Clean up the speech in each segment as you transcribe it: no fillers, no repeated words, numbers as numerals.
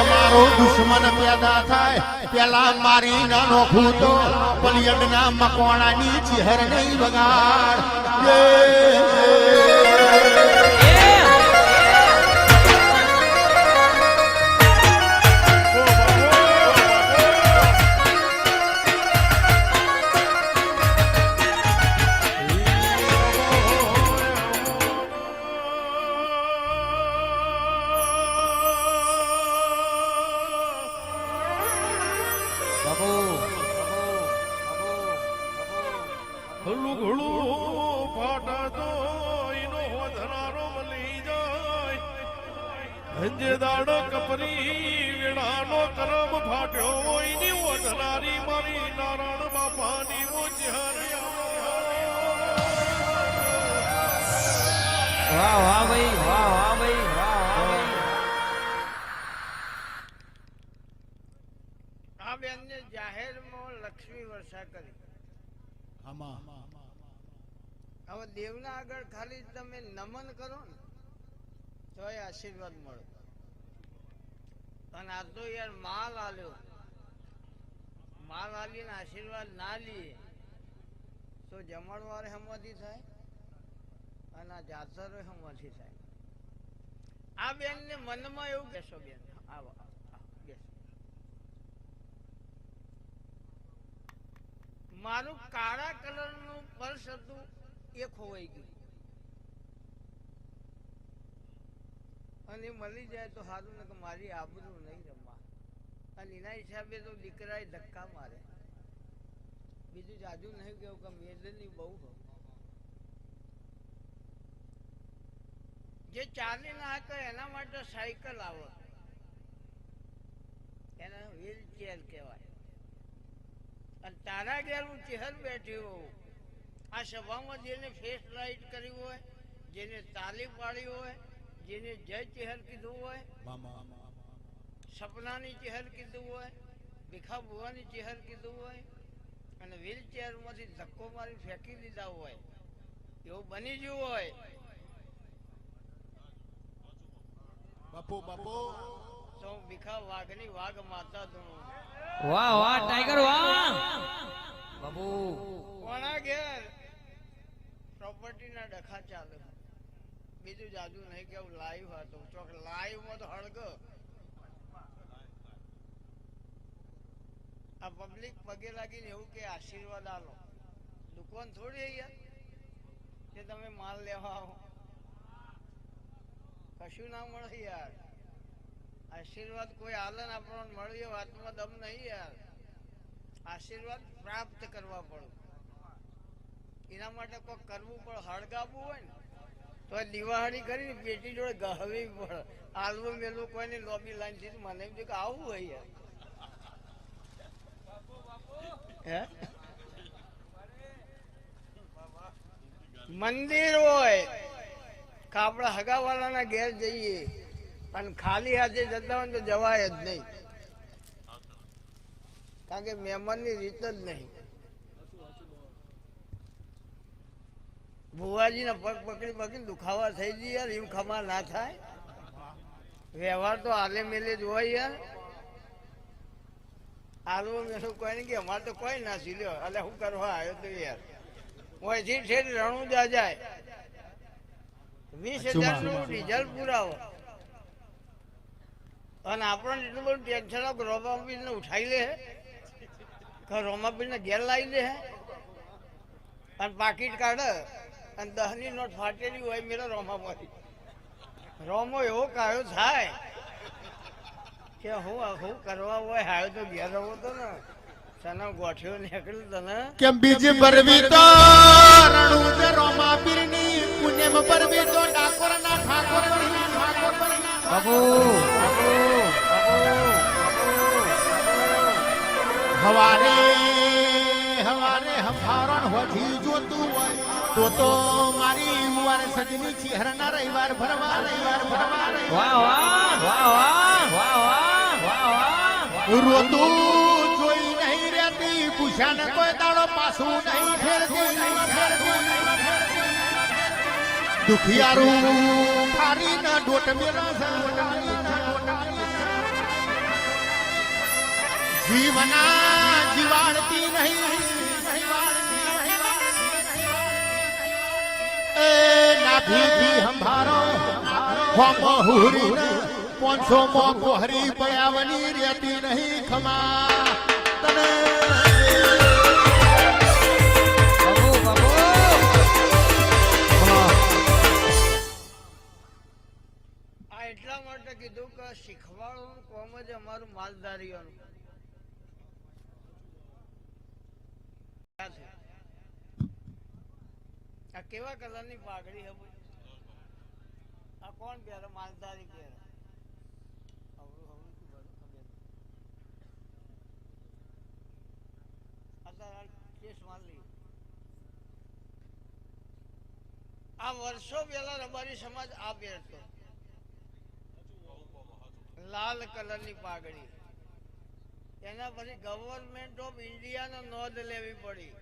તમારો દુશ્મન પેદા થાય પેલા મારી ના નોખું તો પલિયડના મકોણાની ચહેર નહીં બગાડ દાડો કપરી વેળાનો કરમ ફાટ્યો હોય ની ઓઢનારી મારી નારાયણ બાપાની વાહ વાહ ભાઈ વાહ વાહ ભાઈ વાહ. આ બેનને જાહેરમાં લક્ષ્મી વર્ષા કરી. હવે દેવના આગળ ખાલી તમે નમન કરો ને તો આશીર્વાદ મળે. અને આ તો યાર માલ આલ્યો, માલ આલીને આશીર્વાદ ના લઈએ તો જમણવારે હમવાથી થાય અને આ જાતરો હમવાથી થાય. આ બેન ને મનમાં એવું બેસો બેન આવો બેસો. મારું કાળા કલરનું પર્સ હતું એ ખોવાઈ ગયું અને મળી જાય તો સારું ને કે મારી આબરૂ નહીં રમવા. અને એના હિસાબે તો દીકરાએ ધક્કા મારે. બીજું જાજુ નહીં કેવું કે મેદની બહુ જે ચાલી ના હતો એના માટે સાયકલ આવે, એને વ્હીલ ચેર કહેવાય. અને તારા ઘેર હું ચહેર બેઠી હોઉં, આ સભામાં જેને ફેસ લાઈટ કરી હોય, જેને તાલી પાડી હોય, જેને જય ચહેર કીધું હોય, સપનાની ચહેર કીધું હોય, ભીખા ભુવાની ચહેર કીધું હોય અને વ્હીલચેર માંથી ધક્કો મારી ફેંકી દીધા હોય એવું બની ગયું હોય બાપુ બાપુ તો ભીખા વાઘની વાઘ માતા દઉં. વાહ વાહ ટાઈગર વાહ બાબુ. કોના ઘેર પ્રોપર્ટી ના ડખા ચાલે, બીજું જાજુ નહીં કેવું લાઈવ હતું. ચોક લાઈવ માં તો હળગ આ પબ્લિક પગે લાગીને એવું કે આશીર્વાદ આલો. દુકાન થોડી યાર કે તમે માલ લેવા આવો, કશું ના મળે યાર. આશીર્વાદ કોઈ આલે ને આપણને મળીએ વાતમાં દમ નહીં યાર. આશીર્વાદ પ્રાપ્ત કરવા પડે, એના માટે કોઈ કરવું પડે. હળગાવવું હોય ને તો દિવાળી કરીને પેટી જોડે ગહવી પડે. આલવું મેલું કોઈને લોબી લાઈન થી મને એમ કે આવું હોય યાર. મંદિર હોય કે આપડે હગાવાળાના ઘેર જઈએ અને ખાલી હાથે જતા હોય તો જવાય જ નહીં, કારણ કે મહેમાનની રીત જ નહીં. ભુવાજીના પગ પકડી પકડી દુખાવા થઈ જાય યાર, એમ ખમા ના થાય. વ્યવહાર તો આલે મેલે જ હોય યાર. આલવું મેલું કોઈ નહીં કે અમારે તો કોઈ ના સીલ્યો એટલે હું કરવા આવ્યો તો યાર. અહીંથી ઠેર રણુજા જાય 20,000 નું ડીઝલ પુરાવો અને આપણને એટલું બધું ટેન્શન આપ રોમાપીર ને ઉઠાઈ લે કે રોમાપીર ને ઘેર લાવી દે અને પાકીટ કાઢે અને 10 ની નોટ ફાટેલી હોય મેરો રોમામાંથી. રોમો એવો કાયો થાય કે હું કરવા હોય હાયો તો ઘેર રહો તો ને સના ગોઠ્યો નીકળ્યું તને કેમ બીજી પરવી તો રણુજ રોમાપીરની પુણ્યમ પરવી તો ડાકોરના ઠાકોર બાબુ હવારે હવારે હફારણ હોજી જોતું હોય તો મારી ઉવાર સજની ચહેરના રવિવાર ભરવા વાહ વાહ વાહ વાહ વાહ વાહ વાહ વાહ. રોતું જોઈ નહીં રહેતી, પૂછાને કોઈ દાડો પાછું નહીં ફેરતી. દુખિયારું ફારી ના ડોટ મેલા જીવના જીવાડતી નહીં એ નાભીથી હંભારો હોમ હુરી 500 માં કોહરી પયાવની રહેતી નહીં ખમા તને આ એટલા માટે કીધું કે શીખવાડવાનું કોમ જ અમારું માલધારીઓનું આ કેવા કલરની પાઘડી હે ભાઈ? આ કોણ પહેરે? માલધારી પહેરે. હવળું હવળું તું બધું ખબર. અત્યારે કેસ માલ લઈ. આ વર્ષો પહેલા રબારી સમાજ આ પહેરતો, લાલ કલરની પાઘડી. એના પછી ગવર્મેન્ટ ઓફ ઇન્ડિયાને નોંધ લેવી પડી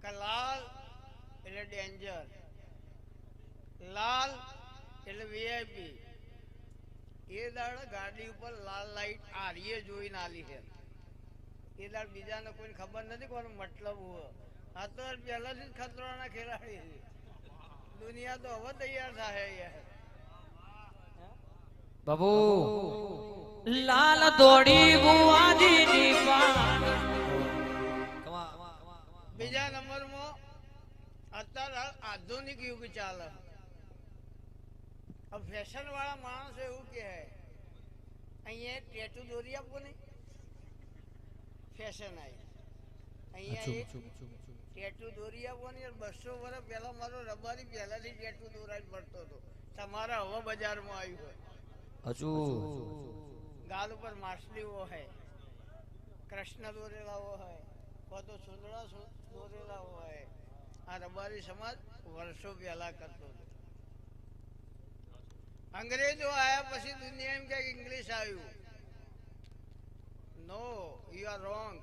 કે લાલ એટલે ડેન્જર, લાલ એટલે વીઆઈપી. એ દાડ ગાડી ઉપર લાલ લાઈટ આરીએ જોઈને આલી છે. એ દાડ બીજાને કોઈને ખબર નથી કોનો મતલબ હોય. આ તો પહેલાથી જ ખતરાના ખેલાડી છે. દુનિયા તો હવે તૈયાર થાય યાર. બાબુ લાલ દોડી બુઆજી ની બીજા નંબરમાં અત્યારે આધુનિક યુગ ચાલે. હવે ફેશન વાળા માણસો એવું કહે અહીંયા ટેટુ દોરી આપો નહીં, ફેશન આવી. અહીંયા એક ટેટુ દોરી આપવાની. 200 વર્ષ પહેલા મારો રબારી પહેલાથી ટેટુ દોરાઈ પડતો હતો. તમારા હવે બજારમાં આવ્યું હોય. હજુ ગાલ ઉપર માછલીઓ હોય, કૃષ્ણ દોરેલા હોય, તો સુંદરા દોરેલા હોય. આ રબારી સમાજ વર્ષો પહેલા કરતો હતો. અંગ્રેજો આયા પછી દુનિયા એમ કે ઇંગ્લિશ આવ્યું. નો, યુ આર રોંગ.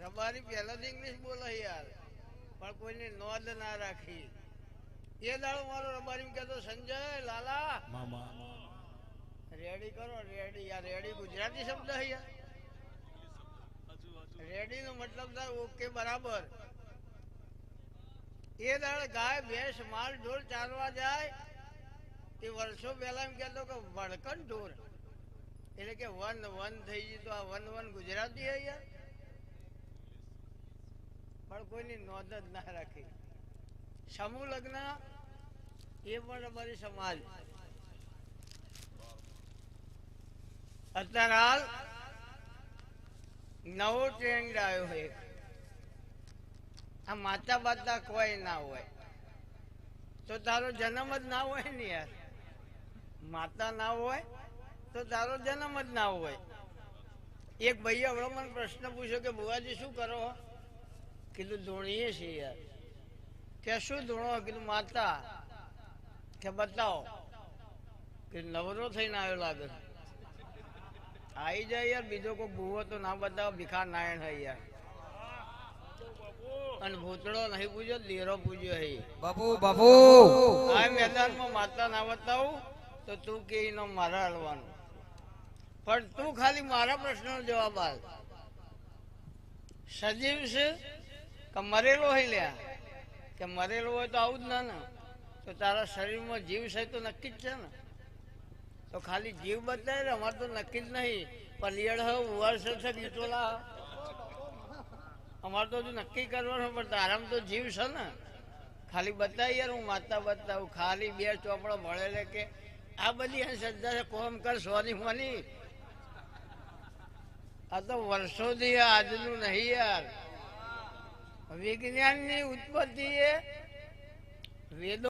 રબારી પહેલાથી ઇંગ્લિશ બોલે યાર, પણ કોઈની નોંધ ના રાખી. એ દાડો મારો રબારી કહેતો, સંજય લાલા રેડી કરો. રેડી, આ રેડી ગુજરાતી શબ્દ છે યાર. રેડી નો મતલબ થાય ઓકે બરાબર. એ દાડે ગાય ભેંસ માલ ઢોર ચાલવા જાય એ વર્ષો પહેલા એમ કહેતો કે વળકણ ઢોર એટલે કે વન વન થઈ ગયું. તો આ વન વન ગુજરાતી હે યાર, પણ કોઈની નોંધ જ ના રાખી. સમૂહ લગ્ન એ પણ અમારી સમાજ. અત્યારે હાલ નવો ટ્રેન્ડ આવ્યો છે. આ માતા બાતા કોઈ ના હોય તો તારો જન્મ જ ના હોય ને યાર. માતા ના હોય તો તારો જન્મ જ ના હોય. એક ભાઈએ હમણાં મને પ્રશ્ન પૂછ્યો કે બુવાજી શું કરો? કીધું ધૂણીએ છીએ યાર. કે શું ધૂણો? કીધું માતા. કે બતાવો. કે નવરો થઈને આવ્યો લાગે. આવી જાય યાર, બીજો કોઈ બુવો તો ના બતાવો. ભીખા નારાયણ હે યાર. અને ભૂતળો નહીં પૂજ્યો, દેરો પૂજ્યો હે બાબુ. બાબુ આ મેદાનમાં માતા ના બતાવું તો તું કે એનો મારા હલવાનું. પણ તું ખાલી મારા પ્રશ્નનો જવાબ આપ. સજીવ છે કે મરેલો હોય લ્યા? કે મરેલો હોય તો આવું જ ના ને. તો તારા શરીરમાં જીવ છે તો નક્કી જ છે ને. તો ખાલી જીવ બતાવે ને, અમારે તો નક્કી જ નહીં. પલિયડ હો, વર્ષ છે, ગીટોલા અમારે તો હજુ નક્કી કરવાનું. પણ તારામ તો જીવ છે ને. ખાલી બતાવી યાર, હું માતા બતાવું. ખાલી 2 ચોપડો ભળેલે કે આ બધી શ્રદ્ધા છે. કોમ કર સોની મોની. આ તો વર્ષોથી આજનું નહીં યાર. વિજ્ઞાનની ઉત્પત્તિ એ વેદો